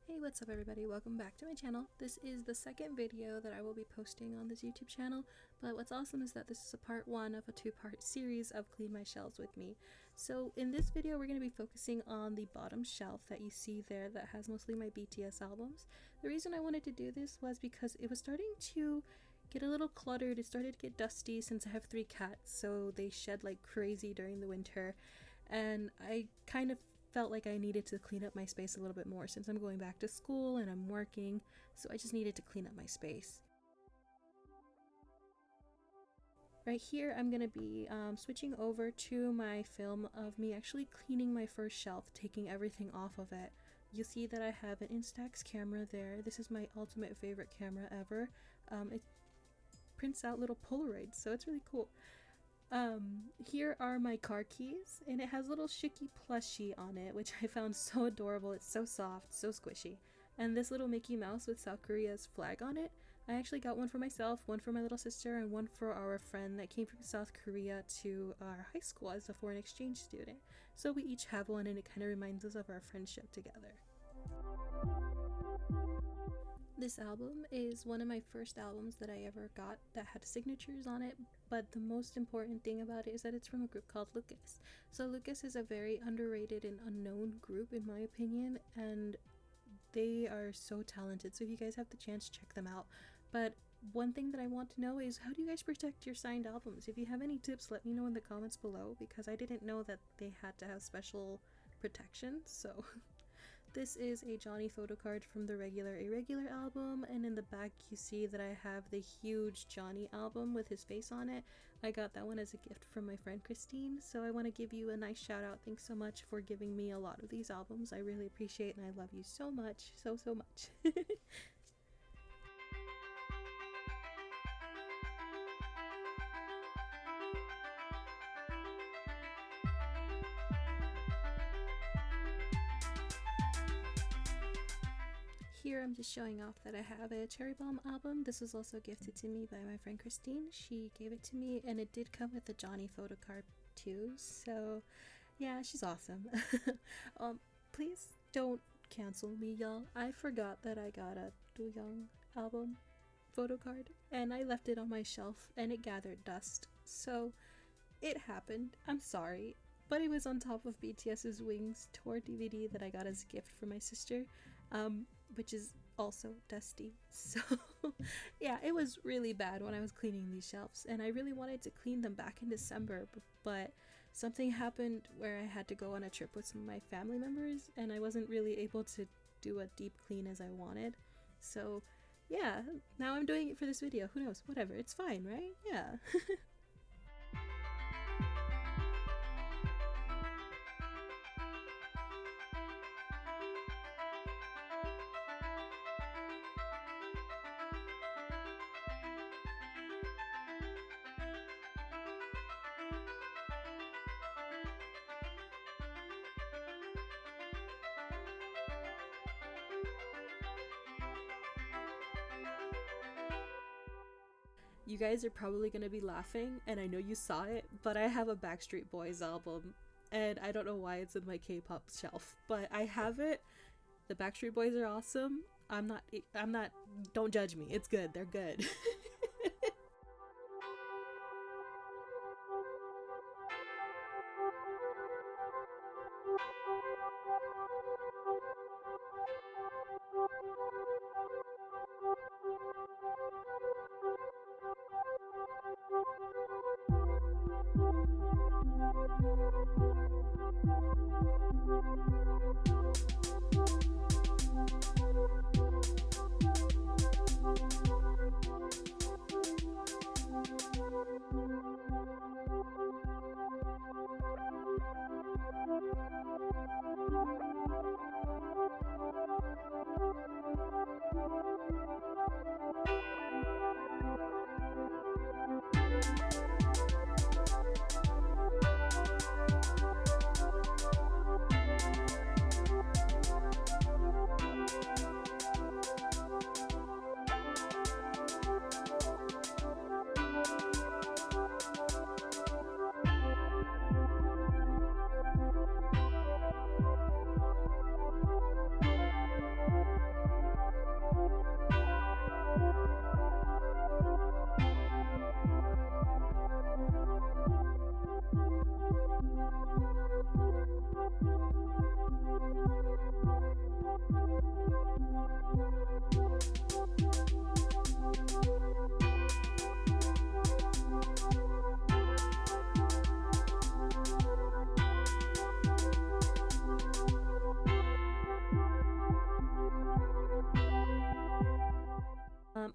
Hey, what's up everybody? Welcome back to my channel. This is the second video that I will be posting on this YouTube channel, but what's awesome is that this is a part one of a two-part series of Clean My Shelves with me. So in this video we're going to be focusing on the bottom shelf that you see there that has mostly my BTS albums. The reason I wanted to do this was because it was starting to get a little cluttered. It started to get dusty since I have 3 cats, so they shed like crazy during the winter, and I kind of felt like I needed to clean up my space a little bit more since I'm going back to school and I'm working, so I just needed to clean up my space. Right here I'm going to be switching over to my film of me actually cleaning my first shelf, taking everything off of it. You see that I have an Instax camera there. This is my ultimate favorite camera ever. It prints out little Polaroids, so it's really cool. Here are my car keys, and it has a little Shiki plushie on it, which I found so adorable. It's so soft, so squishy. And this little Mickey Mouse with South Korea's flag on it. I actually got one for myself, one for my little sister, and one for our friend that came from South Korea to our high school as a foreign exchange student. So we each have one, and it kind of reminds us of our friendship together. This album is one of my first albums that I ever got that had signatures on it, but the most important thing about it is that it's from a group called Lucas. So Lucas is a very underrated and unknown group in my opinion, and they are so talented, so if you guys have the chance, check them out. But one thing that I want to know is, how do you guys protect your signed albums? If you have any tips, let me know in the comments below, because I didn't know that they had to have special protection, so... This is a Johnny photo card from the Regular Irregular album, and in the back you see that I have the huge Johnny album with his face on it. I got that one as a gift from my friend Christine, so I want to give you a nice shout out. Thanks so much for giving me a lot of these albums. I really appreciate it, and I love you so much, so much. Here I'm just showing off that I have a Cherry Bomb album. This was also gifted to me by my friend Christine. She gave it to me, and it did come with a Johnny photo card too, so yeah, she's awesome. Please don't cancel me, y'all. I forgot that I got a Do-young album photo card, and I left it on my shelf and it gathered dust, so it happened. I'm sorry. But it was on top of BTS's Wings tour DVD that I got as a gift from my sister, which is also dusty. So yeah, it was really bad when I was cleaning these shelves, and I really wanted to clean them back in December, but something happened where I had to go on a trip with some of my family members, and I wasn't really able to do a deep clean as I wanted. So yeah, now I'm doing it for this video. Who knows? Whatever, it's fine, right? Yeah. You guys are probably gonna be laughing, and I know you saw it, but I have a Backstreet Boys album, and I don't know why it's in my K-pop shelf, but I have it. The Backstreet Boys are awesome. I'm not, don't judge me. It's good. They're good.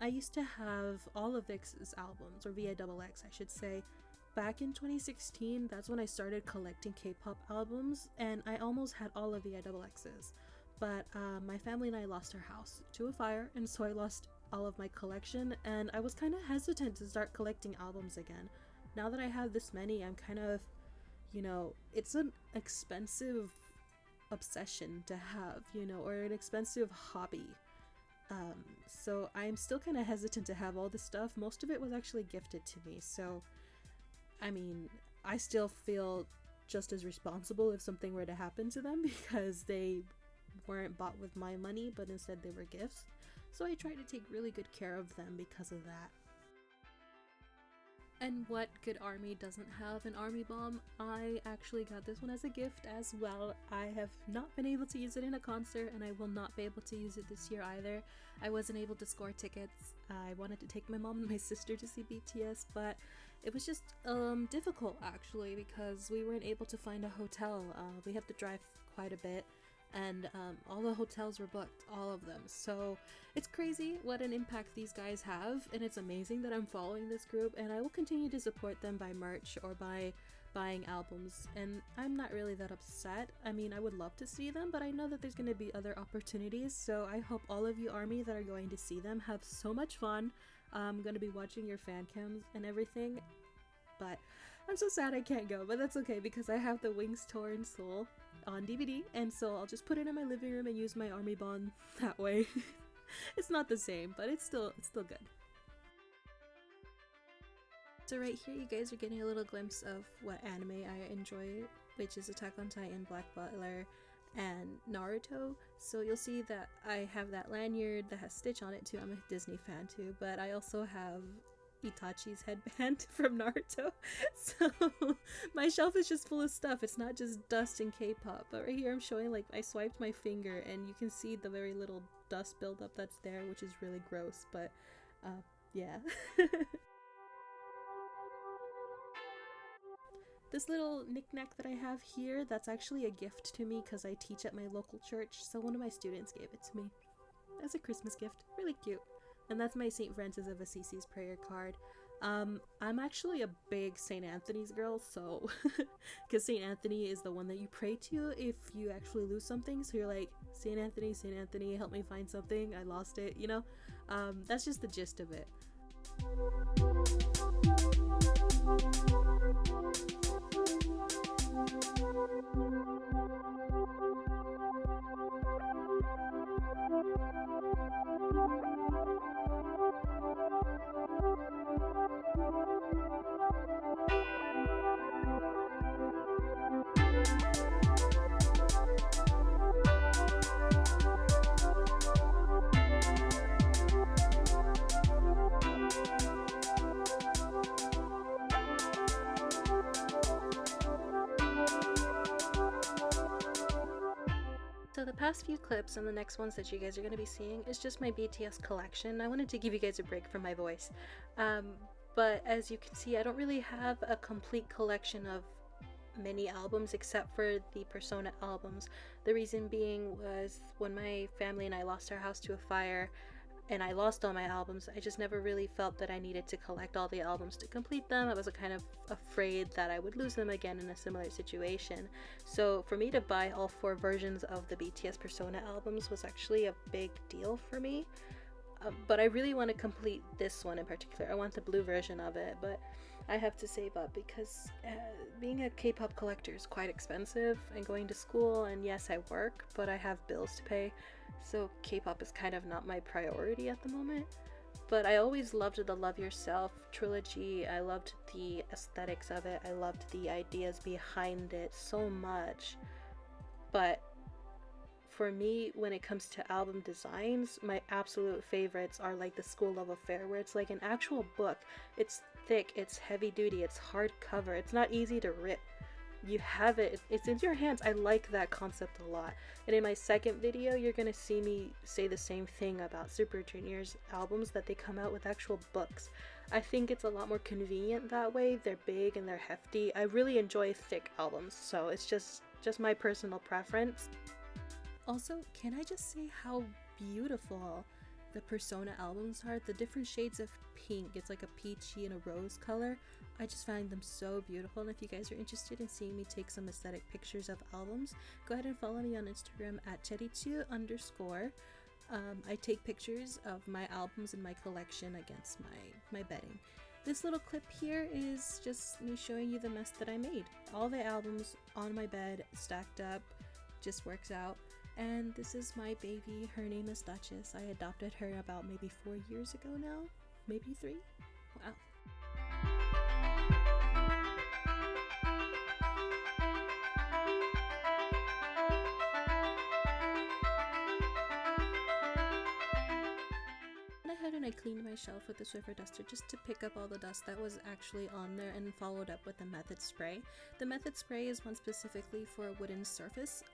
I used to have all of VIX's albums, or VIXX I should say. Back in 2016, that's when I started collecting K-pop albums, and I almost had all of VIX's. But my family and I lost our house to a fire, and so I lost all of my collection, and I was kind of hesitant to start collecting albums again. Now that I have this many, I'm kind of, you know, it's an expensive obsession to have, you know, or an expensive hobby. So I'm still kind of hesitant to have all this stuff. Most of it was actually gifted to me, so I mean, I still feel just as responsible if something were to happen to them because they weren't bought with my money, but instead they were gifts. So I try to take really good care of them because of that. And what good army doesn't have an army bomb? I actually got this one as a gift as well. I have not been able to use it in a concert, and I will not be able to use it this year either. I wasn't able to score tickets. I wanted to take my mom and my sister to see BTS, but it was just difficult actually because we weren't able to find a hotel. We have to drive quite a bit, and all the hotels were booked, all of them. So it's crazy what an impact these guys have, and it's amazing that I'm following this group, and I will continue to support them by merch or by buying albums, and I'm not really that upset. I mean, I would love to see them, but I know that there's going to be other opportunities, so I hope all of you ARMY that are going to see them have so much fun. I'm going to be watching your fan cams and everything, but I'm so sad I can't go, but that's okay because I have the Wings Tour in Seoul on DVD, and so I'll just put it in my living room and use my army bond that way. It's not the same, but it's still good. So right here you guys are getting a little glimpse of what anime I enjoy, which is Attack on Titan, Black Butler, and Naruto. So you'll see that I have that lanyard that has Stitch on it too. I'm a Disney fan too, but I also have Itachi's headband from Naruto. So my shelf is just full of stuff. It's not just dust and K-pop, but right here I'm showing, like, I swiped my finger and you can see the very little dust buildup that's there, which is really gross, but yeah. This little knickknack that I have here, that's actually a gift to me because I teach at my local church, so one of my students gave it to me as a Christmas gift. Really cute. And that's my St. Francis of Assisi's prayer card. I'm actually a big St. Anthony's girl, so because St. Anthony is the one that you pray to if you actually lose something. So you're like, St. Anthony, help me find something. I lost it, you know? That's just the gist of it. So the past few clips and the next ones that you guys are going to be seeing is just my BTS collection. I wanted to give you guys a break from my voice. But as you can see, I don't really have a complete collection of many albums except for the Persona albums. The reason being was when my family and I lost our house to a fire and I lost all my albums, I just never really felt that I needed to collect all the albums to complete them. I was kind of afraid that I would lose them again in a similar situation. So for me to buy all 4 versions of the BTS Persona albums was actually a big deal for me. But I really want to complete this one in particular. I want the blue version of it, but I have to save up because being a K-pop collector is quite expensive, and going to school, and yes, I work, but I have bills to pay, so K-pop is kind of not my priority at the moment. But I always loved the Love Yourself trilogy. I loved the aesthetics of it. I loved the ideas behind it so much. But for me, when it comes to album designs, my absolute favorites are like the School Love Affair, where it's like an actual book. It's thick, it's heavy duty, it's hardcover, it's not easy to rip. You have it, it's in your hands. I like that concept a lot. And in my second video, you're gonna see me say the same thing about Super Junior's albums, that they come out with actual books. I think it's a lot more convenient that way. They're big and they're hefty. I really enjoy thick albums, so it's just my personal preference. Also, can I just say how beautiful the Persona albums are, the different shades of pink, it's like a peachy and a rose color. I just find them so beautiful, and if you guys are interested in seeing me take some aesthetic pictures of albums, go ahead and follow me on Instagram at cherry2_. I take pictures of my albums and my collection against my bedding. This little clip here is just me showing you the mess that I made. All the albums on my bed stacked up, just works out. And this is my baby. Her name is Duchess. I adopted her about maybe 4 years ago now, maybe 3. Wow. And I cleaned my shelf with the Swiffer duster just to pick up all the dust that was actually on there, and followed up with the Method spray. The Method spray is one specifically for a wooden surface.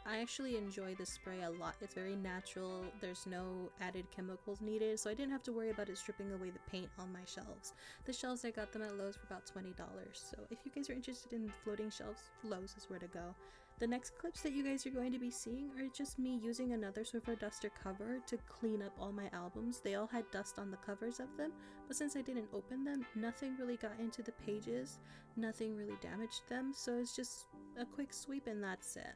I actually enjoy this spray a lot. It's very natural, there's no added chemicals needed, so I didn't have to worry about it stripping away the paint on my shelves. The shelves, I got them at Lowe's for about $20, so if you guys are interested in floating shelves, Lowe's is where to go. The next clips that you guys are going to be seeing are just me using another Swiffer duster cover to clean up all my albums. They all had dust on the covers of them, but since I didn't open them, nothing really got into the pages, nothing really damaged them, so it's just a quick sweep and that's it.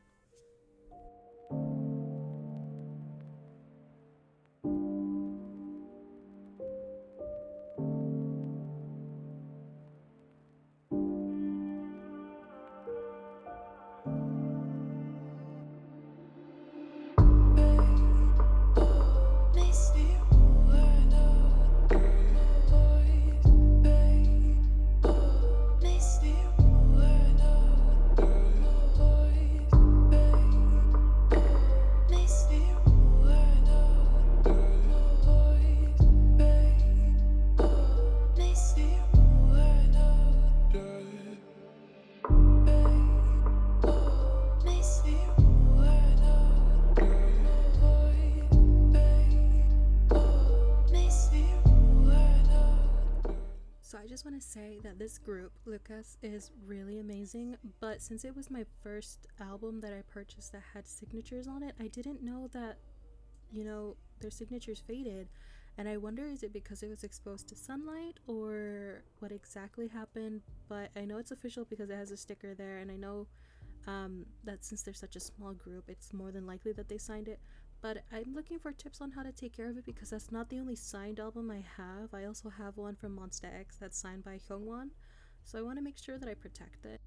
I just want to say that this group, Lucas, is really amazing, but since it was my first album that I purchased that had signatures on it, I didn't know that, you know, their signatures faded, and I wonder, is it because it was exposed to sunlight or what exactly happened? But I know it's official because it has a sticker there, and I know that since they're such a small group, it's more than likely that they signed it. But I'm looking for tips on how to take care of it because that's not the only signed album I have. I also have one from Monsta X that's signed by Jonghyun, so I want to make sure that I protect it.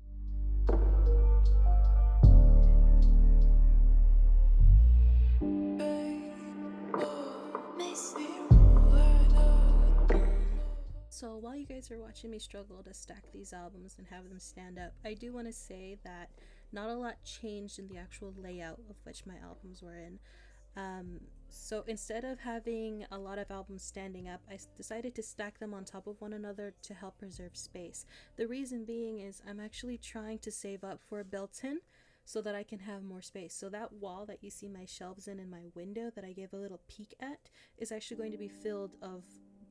So while you guys are watching me struggle to stack these albums and have them stand up, I do want to say that not a lot changed in the actual layout of which my albums were in. So instead of having a lot of albums standing up, I decided to stack them on top of one another to help preserve space. The reason being is I'm actually trying to save up for a built-in so that I can have more space. So that wall that you see my shelves in my window that I gave a little peek at is actually going to be filled of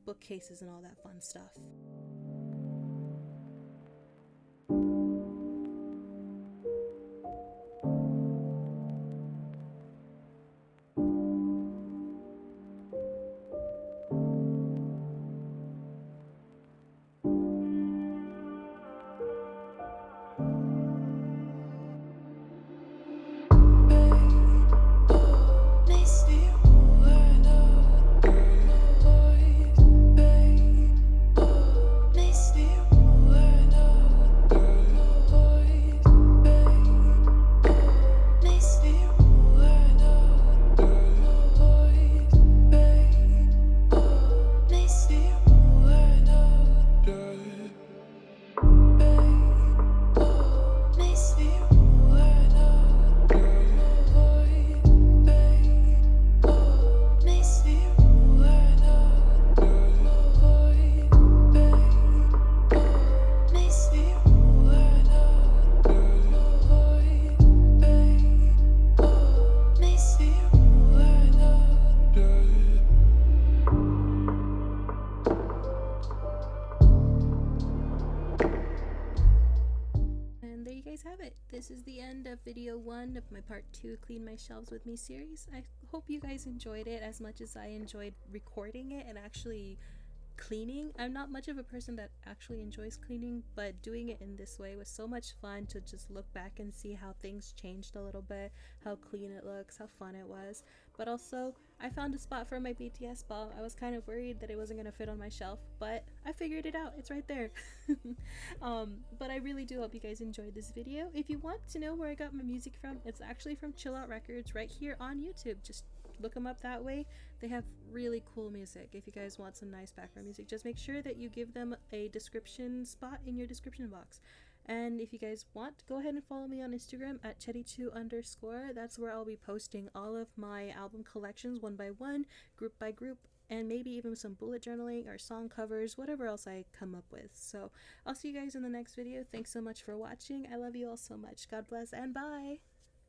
bookcases and all that fun stuff. Have it. This is the end of video 1 of my part 2 Clean My Shelves With Me series. I hope you guys enjoyed it as much as I enjoyed recording it and actually cleaning. I'm not much of a person that actually enjoys cleaning, but doing it in this way was so much fun to just look back and see how things changed a little bit, how clean it looks, how fun it was. But also, I found a spot for my BTS bomb. I was kind of worried that it wasn't going to fit on my shelf, but I figured it out. It's right there. But I really do hope you guys enjoyed this video. If you want to know where I got my music from, it's actually from Chill Out Records right here on YouTube. Just look them up that way. They have really cool music. If you guys want some nice background music, just make sure that you give them a description spot in your description box. And if you guys want, go ahead and follow me on Instagram at chetty2_. That's where I'll be posting all of my album collections one by one, group by group, and maybe even some bullet journaling or song covers, whatever else I come up with. So I'll see you guys in the next video. Thanks so much for watching. I love you all so much. God bless and bye!